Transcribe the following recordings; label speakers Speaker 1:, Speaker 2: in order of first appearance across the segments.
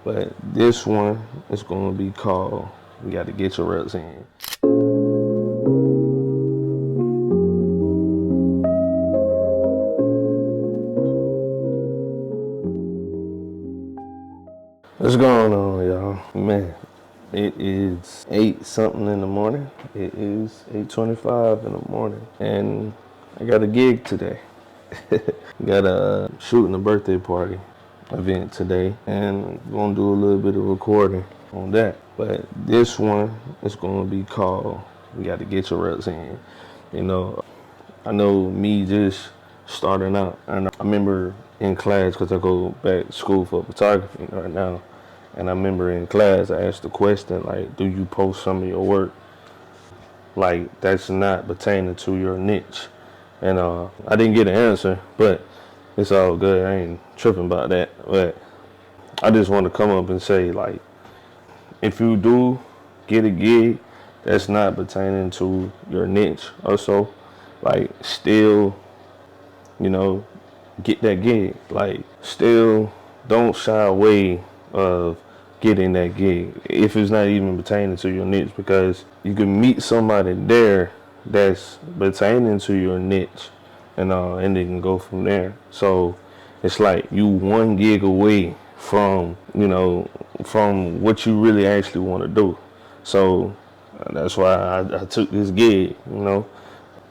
Speaker 1: But this one is going to be called "You Got to Get Your Reps In." What's going on, y'all? Man, it is 8 something in the morning. It is 8:25 in the morning, and I got a gig today. Got a shooting a birthday party event today, and gonna do a little bit of recording on that. But this one is gonna be called "You Got to Get Your Reps In." You know, I know me just starting out, and I remember in class because I go back to school for photography right now. And I remember in class I asked the question like, do you post some of your work like that's not pertaining to your niche? And I didn't get an answer, but it's all good. I ain't tripping about that. But I just want to come up and say like, if you do get a gig that's not pertaining to your niche or so, like still, you know, get that gig. Like still don't shy away of getting that gig if it's not even pertaining to your niche, because you can meet somebody there that's pertaining to your niche, and they can go from there. So it's like you one gig away from from what you really actually want to do. So that's why I took this gig.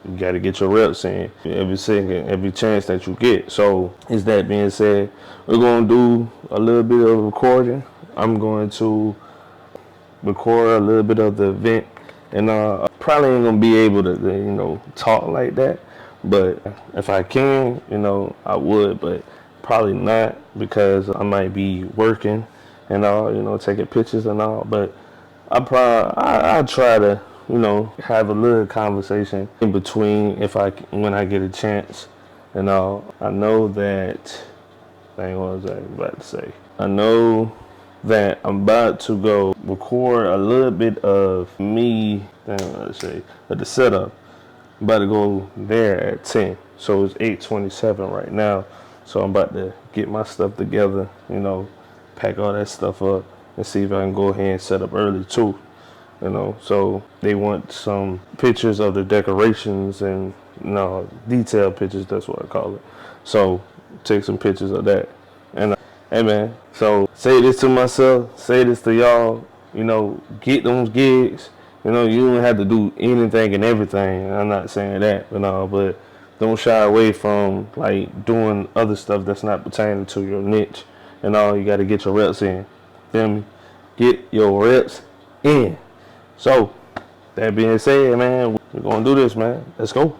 Speaker 1: You got to get your reps in every second, every chance that you get. So, is that being said, we're going to do a little bit of recording. I'm going to record a little bit of the event, and probably ain't going to be able to, talk like that. But if I can, I would, but probably not because I might be working and all, taking pictures and all. But I try to have a little conversation in between if I when I get a chance, and all. I know that dang, what was I about to say? I know that I'm about to go record a little bit of me. Dang, what I say? At the setup. I'm about to go there at 10. So it's 8:27 right now. So I'm about to get my stuff together. Pack all that stuff up and see if I can go ahead and set up early too. So they want some pictures of the decorations and detailed pictures. That's what I call it. So take some pictures of that. And hey man, so say this to myself, say this to y'all. Get those gigs. You don't have to do anything and everything. I'm not saying that, but don't shy away from like doing other stuff that's not pertaining to your niche. And all you got to get your reps in. Feel me? Get your reps in. So, that being said, man, we're gonna do this, man. Let's go.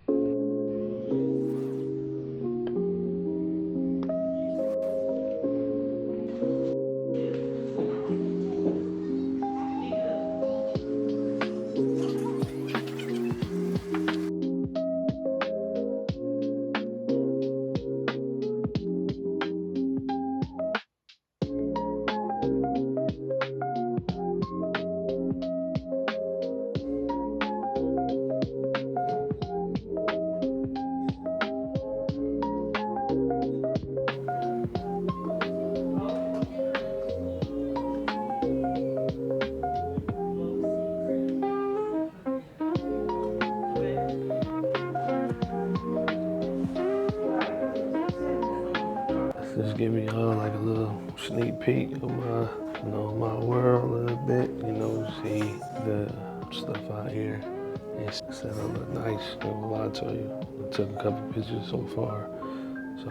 Speaker 1: Just giving y'all like a little sneak peek of my world a little bit. See the stuff out here. And set up look nice. I will lie to you. I took a couple pictures so far. So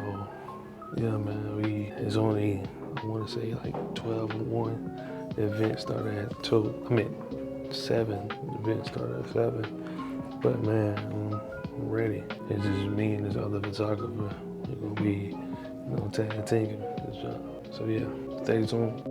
Speaker 1: yeah, man, it's only I want to say like 12 and 1. The event started at 2. 7. The event started at 7. But man, I'm ready. It's just me and this other photographer. We're gonna be, tag teaming this job. So yeah, stay tuned.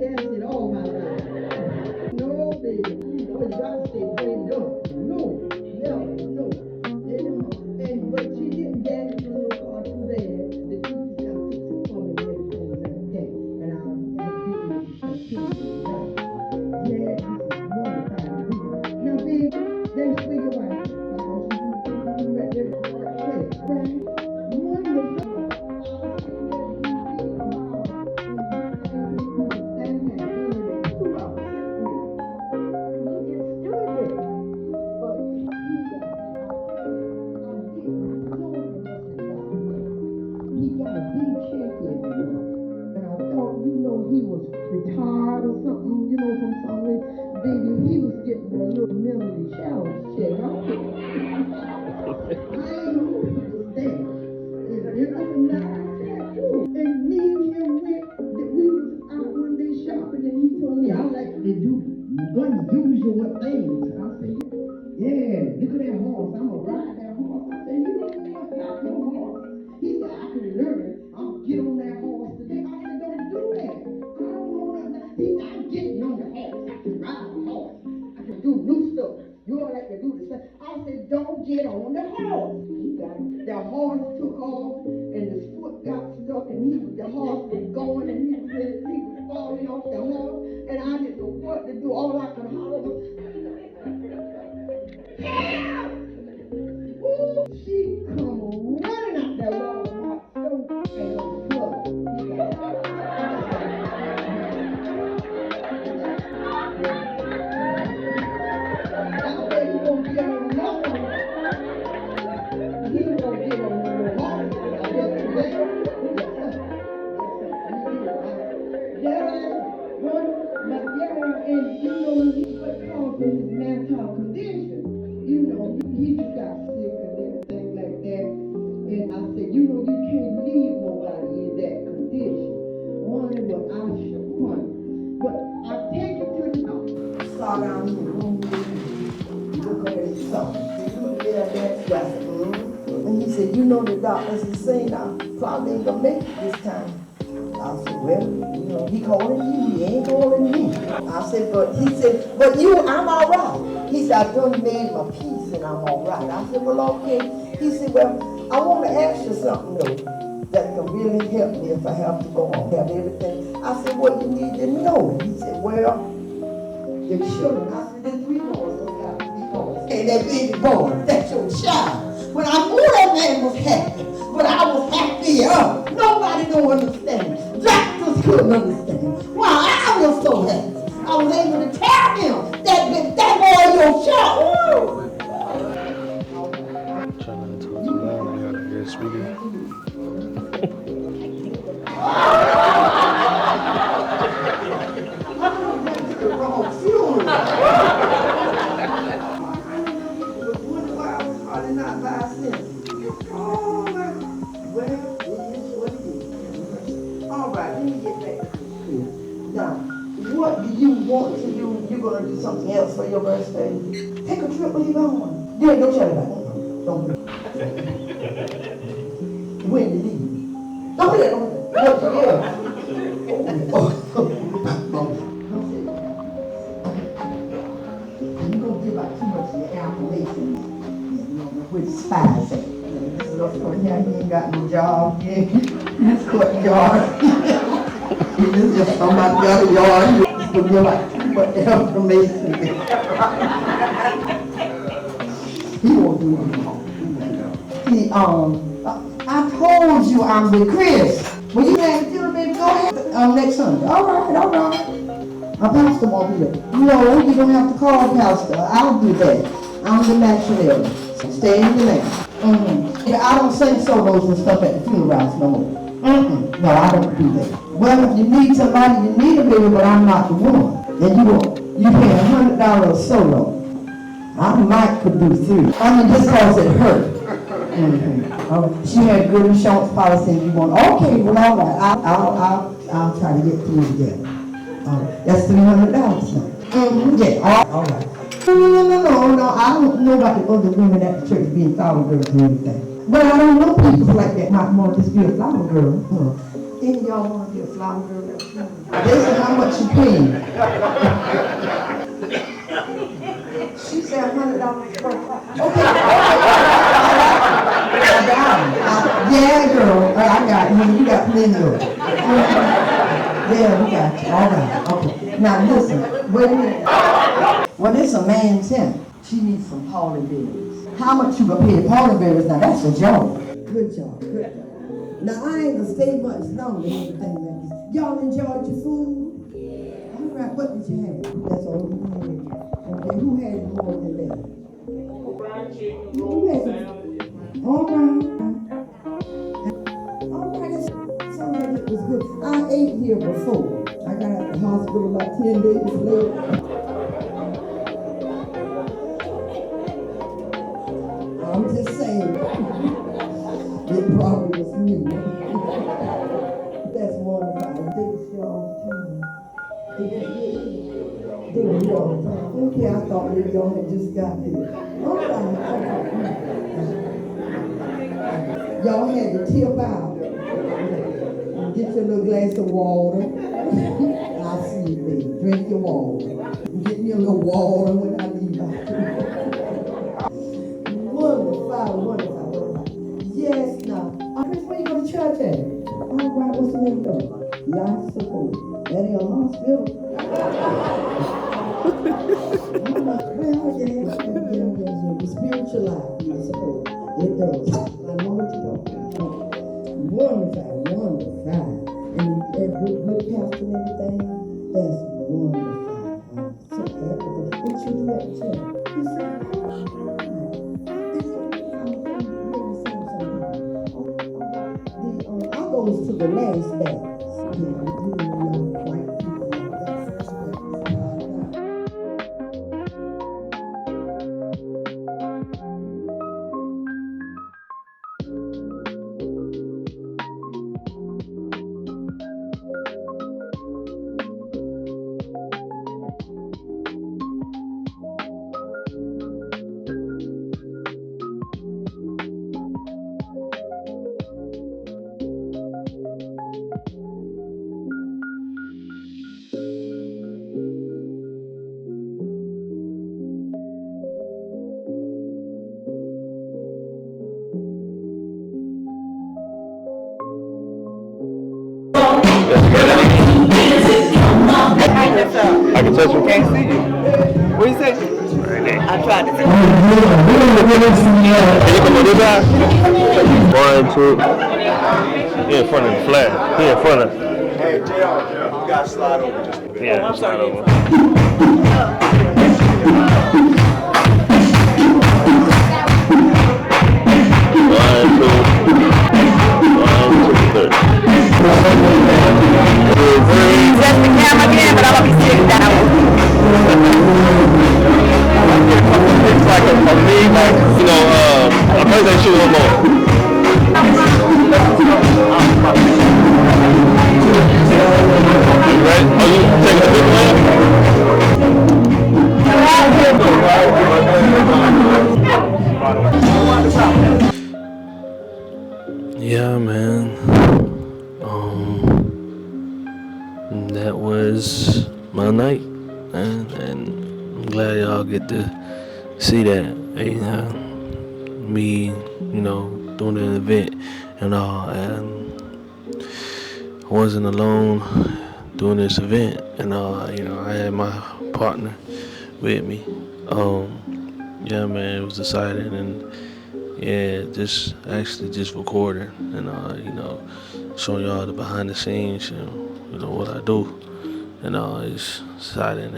Speaker 2: acid all my life. No, baby, you know, you got to stay prayed up. No, never, no. And but she didn't damage the little car too bad. The teachers got fixed it for me and everything like that. And I didn't continue. Right. Yeah, this is mortified. Now, baby, that's where your wife. You read that right? Wonderful. He got a big check in there. And I thought, you know, he was retired or something, you know, from somewhere. Baby, he was getting a little mentally challenged check. I ain't know he was there. And it was a nice check too. And me and him went, we was out one day shopping and he told me I like to do unusual things. I said, yeah, look at that horse. I'm gonna ride that horse. I said, you don't know about your horse. He said, I can learn. I'll get on that horse today. I said, don't do that. I don't know nothing. He said, I'm getting on the horse. I can ride the horse. I can do new stuff. You all like to do the same. I said, don't get on the horse. He got it. The horse took off and his foot got stuck and the horse was going and he was falling off the horse and I didn't know what to do. All I could holler was, help! Ooh, she come running out that Walmart store and was trouble. I said he won't get on the horse. He won't get on the horse. I guess today. And you know, he was caused in his mental condition. You know, he just got sick and everything like that. And I said, you know, you can't leave nobody in that condition. Only what I should want. But I take it to the house. Saw down in the room with me. Look at his son. Yeah, that's right. And he said, you know, the doctors is saying now, probably ain't gonna make it this time. I said, well, you know, he calling you, he ain't calling me. I said, he said, but you, I'm all right. He said, I done made my peace and I'm all right. I said, well, okay. He said, well, I want to ask you something, though, that can really help me if I have to go on, have everything. I said, what you need to know? He said, well, your children. I said, there's 3 boys, don't got 3 boys. And that baby boy, that's your child. When I knew that man was happy, but I was happier. Nobody don't understand. Doctors couldn't understand why I was so happy. I was able to tell him that boy your child.
Speaker 1: Trying not to talk too loud. I got a good speaker.
Speaker 2: What do you want to do? You're going to do something else for your birthday. Take a trip where you going. Yeah, don't tell anybody. Don't do it. When you leave. Don't do that. Don't do that. You're going to give out too much of your affirmations. You know, with spies. This is what's going on. He ain't got no job. He ain't courtyard. This is somebody got a yard. This will give out too much information. He won't do it. I told you I'm with Chris. Well, you have to baby, go ahead next Sunday. All right. My pastor won't be there. No, you don't have to call pastor. I'll do that. I'm the missionary. Stay in the lane. Yeah, I don't sing solos and stuff at the funerals no more. No, I don't do that. Well, if you need somebody, you need a baby, but I'm not the one. And you pay $100 a solo. I might could do 3. I mean, just cause it hurt. She had good insurance policy and you want, okay, well, all right, I'll try to get through together. That's $300 now. Yeah, all right. No, I don't know about the other women at the church being flower girls or anything. But I don't know people like that might want to just be a flower girl. Any of y'all want to be a flower girl? They said how much you paying? She said $100 per flower. Okay. I got it. Yeah, girl. I got you. You got plenty of it. Yeah, we got you. All right. Okay. Now listen. Wait a minute. Well, this is a man tent. She needs some Polly berries. How much you gonna pay Polly berries? Now that's a joke. Good job. Good job. Now I ain't gonna stay much longer than everything like this. Y'all enjoyed your food? Yeah. All right. What did you have? That's all you had. Okay. Who had more than that? Fried chicken, roll salad. All right. All right. That sounds like it was good. I ate here before. I got out the hospital about 10 days later. I'm just saying, it probably was me. That's wonderful. I think she all the time. They were here all the time. Okay, I thought maybe y'all had just got here. All right. Y'all had to tip out. Get your little glass of water. I see you, baby. Drink your water. Get me a little water when I leave out. Wonderful. Yes, now. Chris, where you go to church at? All right, what's the name of it? Life support. That ain't a hospital. Well, yeah. The spiritual life you support. It does. I know what you're talking about. Wonderful. And good pastor and everything. That's wonderful. So what you do at church? You say, goes to the last batch.
Speaker 1: I can touch you.
Speaker 3: Can't see you. What you say? I tried to tell you.
Speaker 1: Can you come on this side? 1, 2. He in front of the flag. He in front of.
Speaker 4: Hey, JR, you gotta slide over just a bit.
Speaker 1: Yeah, I'm sorry. Over. 1, 2, 3.
Speaker 3: Just the camera again, but I'm gonna be sitting down.
Speaker 1: It's like a me, like, you know, a person that shoot more. You ready? Are you taking a big one? Yeah, man. That was my night, man, and I'm glad y'all get to see that. Me, doing an event and all, and I wasn't alone doing this event, and I had my partner with me. Yeah, man, it was exciting, and yeah, just recording and showing y'all the behind the scenes, what I do, and it's exciting.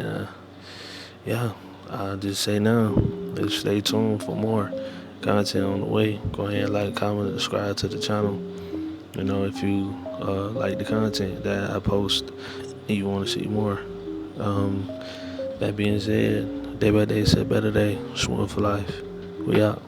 Speaker 1: Yeah, I'll just say now, let's stay tuned for more content on the way. Go ahead, like, comment, subscribe to the channel. If you like the content that I post and you want to see more. That being said, day by day, set better day. Swim for life. We out.